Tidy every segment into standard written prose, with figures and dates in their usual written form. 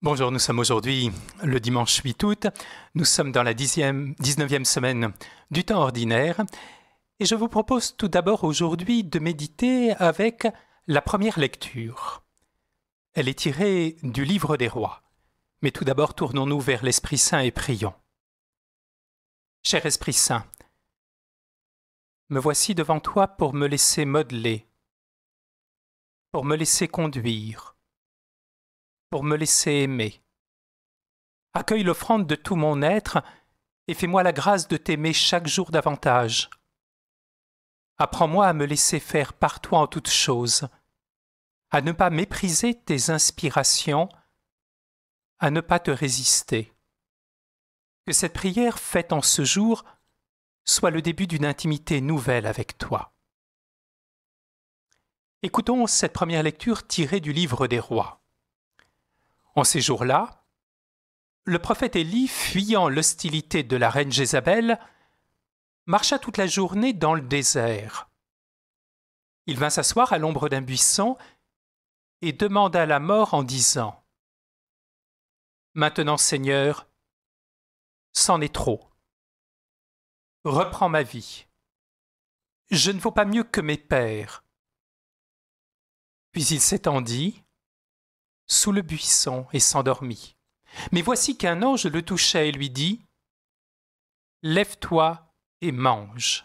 Bonjour, nous sommes aujourd'hui le dimanche 8 août. Nous sommes dans la 19e semaine du temps ordinaire. Et je vous propose tout d'abord aujourd'hui de méditer avec la première lecture. Elle est tirée du livre des rois. Mais tout d'abord, tournons-nous vers l'Esprit Saint et prions. Cher Esprit Saint, me voici devant toi pour me laisser modeler, pour me laisser conduire, pour me laisser aimer. Accueille l'offrande de tout mon être et fais-moi la grâce de t'aimer chaque jour davantage. Apprends-moi à me laisser faire par toi en toutes choses, à ne pas mépriser tes inspirations, à ne pas te résister. Que cette prière faite en ce jour soit le début d'une intimité nouvelle avec toi. Écoutons cette première lecture tirée du livre des rois. En ces jours-là, le prophète Élie, fuyant l'hostilité de la reine Jézabel, marcha toute la journée dans le désert. Il vint s'asseoir à l'ombre d'un buisson et demanda la mort en disant : « Maintenant, Seigneur, c'en est trop. Reprends ma vie. Je ne vaux pas mieux que mes pères. » Puis il s'étendit sous le buisson et s'endormit. Mais voici qu'un ange le toucha et lui dit : « Lève-toi et mange. »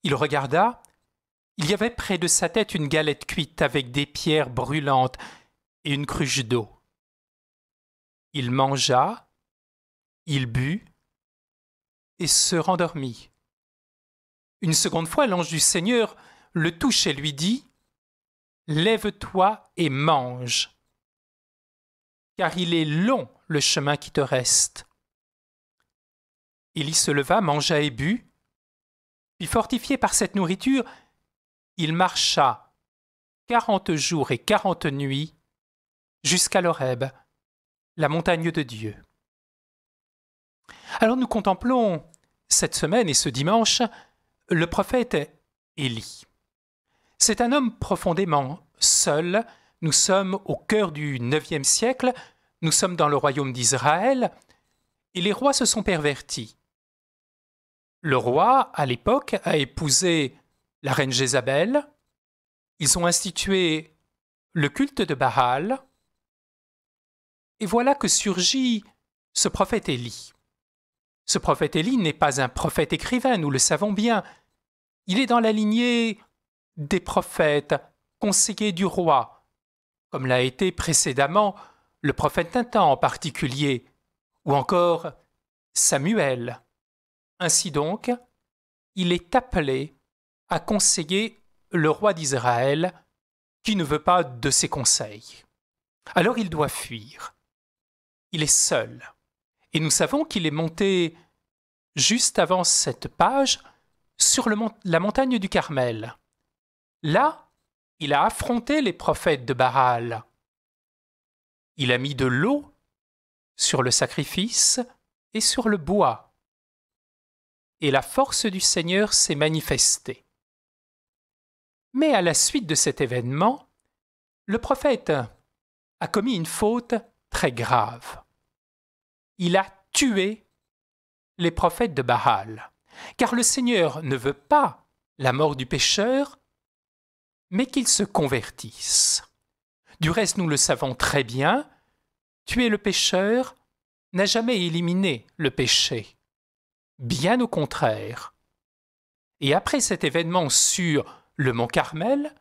Il regarda, il y avait près de sa tête une galette cuite avec des pierres brûlantes et une cruche d'eau. Il mangea, il but et se rendormit. Une seconde fois, l'ange du Seigneur le touche et lui dit : « Lève-toi et mange, car il est long le chemin qui te reste. » Élie se leva, mangea et but, puis fortifié par cette nourriture, il marcha 40 jours et 40 nuits jusqu'à l'Horeb, la montagne de Dieu. Alors nous contemplons cette semaine et ce dimanche le prophète Élie. C'est un homme profondément seul. Nous sommes au cœur du IXe siècle, nous sommes dans le royaume d'Israël, et les rois se sont pervertis. Le roi, à l'époque, a épousé la reine Jézabel. Ils ont institué le culte de Baal. Et voilà que surgit ce prophète Élie. Ce prophète Élie n'est pas un prophète écrivain, nous le savons bien. Il est dans la lignée des prophètes, conseillers du roi, comme l'a été précédemment le prophète Nathan en particulier, ou encore Samuel. Ainsi donc, il est appelé à conseiller le roi d'Israël qui ne veut pas de ses conseils. Alors il doit fuir. Il est seul. Et nous savons qu'il est monté juste avant cette page sur la montagne du Carmel. Là, il a affronté les prophètes de Baal. Il a mis de l'eau sur le sacrifice et sur le bois. Et la force du Seigneur s'est manifestée. Mais à la suite de cet événement, le prophète a commis une faute très grave. Il a tué les prophètes de Baal, car le Seigneur ne veut pas la mort du pécheur, mais qu'il se convertisse. Du reste, nous le savons très bien, tuer le pécheur n'a jamais éliminé le péché. Bien au contraire. Et après cet événement sur le mont Carmel,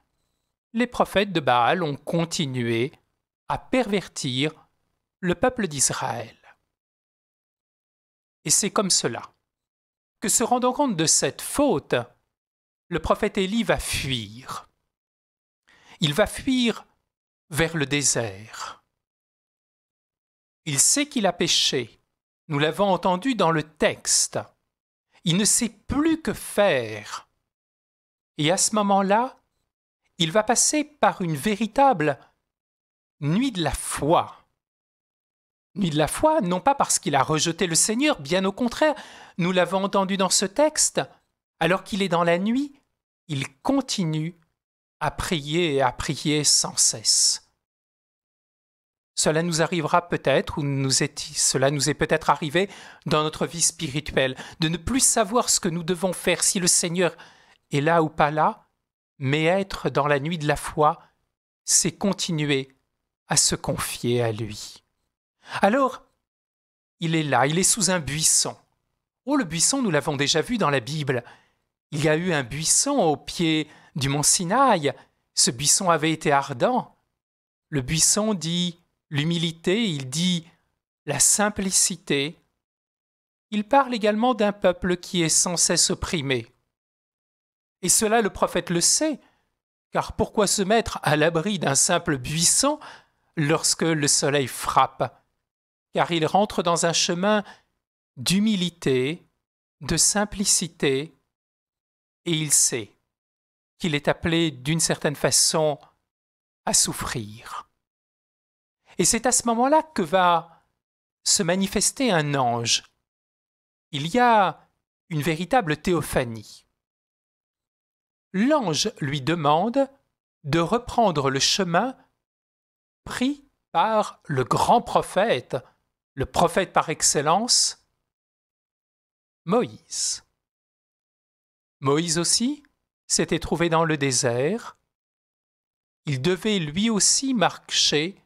les prophètes de Baal ont continué à pervertir le peuple d'Israël. Et c'est comme cela que, se rendant compte de cette faute, le prophète Élie va fuir. Il va fuir vers le désert. Il sait qu'il a péché. Nous l'avons entendu dans le texte. Il ne sait plus que faire. Et à ce moment-là, il va passer par une véritable nuit de la foi. Nuit de la foi, non pas parce qu'il a rejeté le Seigneur, bien au contraire, nous l'avons entendu dans ce texte, alors qu'il est dans la nuit, il continue à prier et à prier sans cesse. Cela nous arrivera peut-être, cela nous est peut-être arrivé dans notre vie spirituelle, de ne plus savoir ce que nous devons faire, si le Seigneur est là ou pas là, mais être dans la nuit de la foi, c'est continuer à se confier à lui. Alors, il est là, il est sous un buisson. Oh, le buisson, nous l'avons déjà vu dans la Bible. Il y a eu un buisson au pied du mont Sinaï. Ce buisson avait été ardent. Le buisson dit l'humilité, il dit la simplicité. Il parle également d'un peuple qui est sans cesse opprimé. Et cela, le prophète le sait, car pourquoi se mettre à l'abri d'un simple buisson lorsque le soleil frappe? Car il rentre dans un chemin d'humilité, de simplicité, et il sait qu'il est appelé d'une certaine façon à souffrir. Et c'est à ce moment-là que va se manifester un ange. Il y a une véritable théophanie. L'ange lui demande de reprendre le chemin pris par le grand prophète, le prophète par excellence, Moïse. Moïse aussi s'était trouvé dans le désert. Il devait lui aussi marcher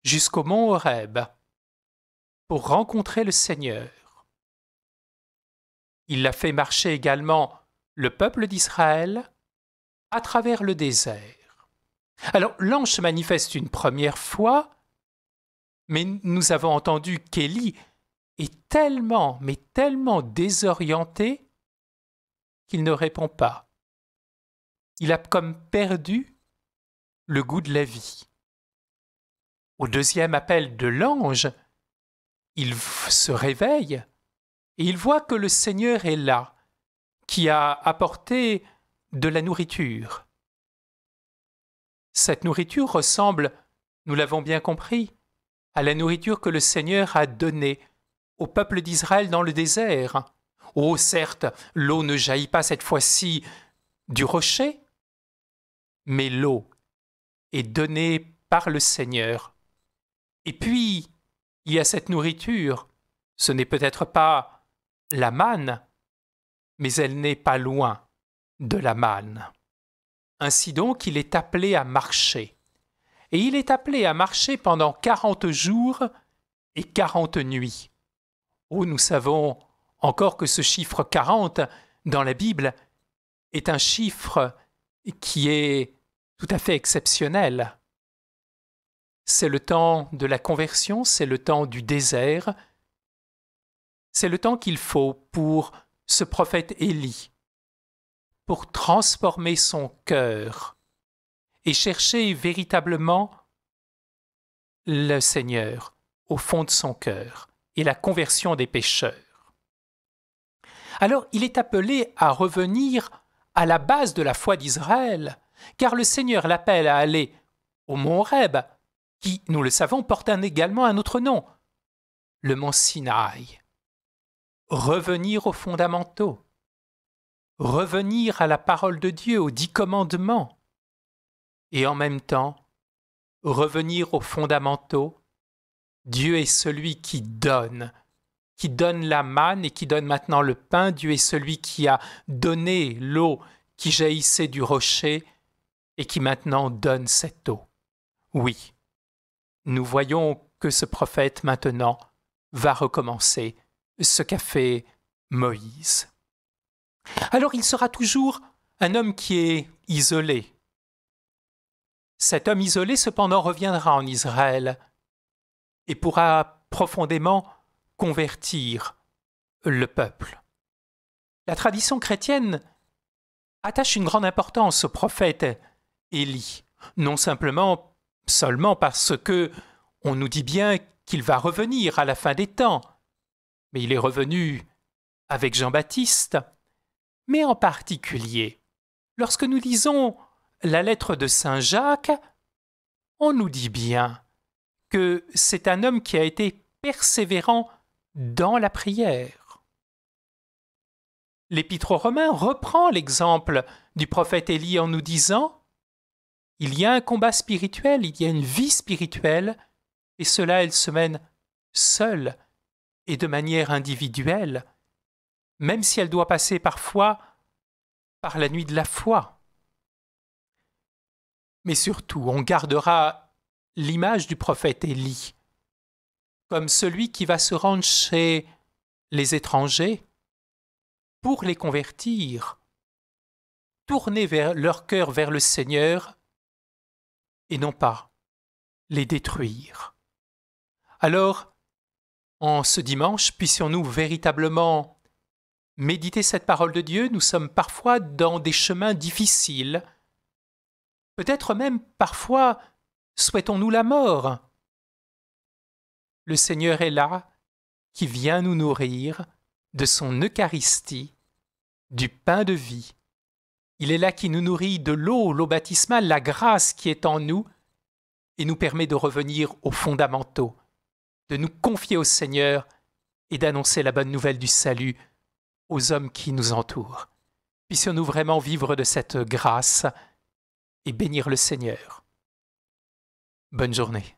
jusqu'au mont Horeb pour rencontrer le Seigneur. Il a fait marcher également le peuple d'Israël à travers le désert. Alors l'ange se manifeste une première fois, mais nous avons entendu qu'Élie est tellement, mais tellement désorienté qu'il ne répond pas. Il a comme perdu le goût de la vie. Au deuxième appel de l'ange, il se réveille et il voit que le Seigneur est là, qui a apporté de la nourriture. Cette nourriture ressemble, nous l'avons bien compris, à la nourriture que le Seigneur a donnée au peuple d'Israël dans le désert. Oh, certes, l'eau ne jaillit pas cette fois-ci du rocher, mais l'eau est donnée par le Seigneur. Et puis, il y a cette nourriture. Ce n'est peut-être pas la manne, mais elle n'est pas loin de la manne. Ainsi donc, il est appelé à marcher. Et il est appelé à marcher pendant 40 jours et 40 nuits. Oh, nous savons encore que ce chiffre 40 dans la Bible est un chiffre qui est tout à fait exceptionnel. C'est le temps de la conversion, c'est le temps du désert, c'est le temps qu'il faut pour ce prophète Élie, pour transformer son cœur et chercher véritablement le Seigneur au fond de son cœur et la conversion des pécheurs. Alors il est appelé à revenir à la base de la foi d'Israël, car le Seigneur l'appelle à aller au mont Horeb, qui, nous le savons, porte également un autre nom, le mont Sinaï. Revenir aux fondamentaux, revenir à la parole de Dieu, aux 10 commandements, et en même temps, revenir aux fondamentaux. Dieu est celui qui donne la manne et qui donne maintenant le pain. Dieu est celui qui a donné l'eau qui jaillissait du rocher et qui maintenant donne cette eau. Oui, nous voyons que ce prophète maintenant va recommencer ce qu'a fait Moïse. Alors il sera toujours un homme qui est isolé. Cet homme isolé cependant reviendra en Israël et pourra profondément convertir le peuple. La tradition chrétienne attache une grande importance au prophète Élie, non seulement parce que on nous dit bien qu'il va revenir à la fin des temps, mais il est revenu avec Jean-Baptiste, mais en particulier, lorsque nous lisons la lettre de Saint Jacques, on nous dit bien que c'est un homme qui a été persévérant dans la prière. L'Épître aux Romains reprend l'exemple du prophète Élie en nous disant « Il y a un combat spirituel, il y a une vie spirituelle et cela elle se mène seule et de manière individuelle, même si elle doit passer parfois par la nuit de la foi. Mais surtout, on gardera l'image du prophète Élie comme celui qui va se rendre chez les étrangers pour les convertir, tourner leur cœur vers le Seigneur et non pas les détruire. Alors, en ce dimanche, puissions-nous véritablement méditer cette parole de Dieu. Nous sommes parfois dans des chemins difficiles. Peut-être même parfois souhaitons-nous la mort. Le Seigneur est là, qui vient nous nourrir de son Eucharistie, du pain de vie. Il est là qui nous nourrit de l'eau baptismale, la grâce qui est en nous, et nous permet de revenir aux fondamentaux, de nous confier au Seigneur et d'annoncer la bonne nouvelle du salut aux hommes qui nous entourent. Puissions-nous vraiment vivre de cette grâce et bénir le Seigneur. Bonne journée.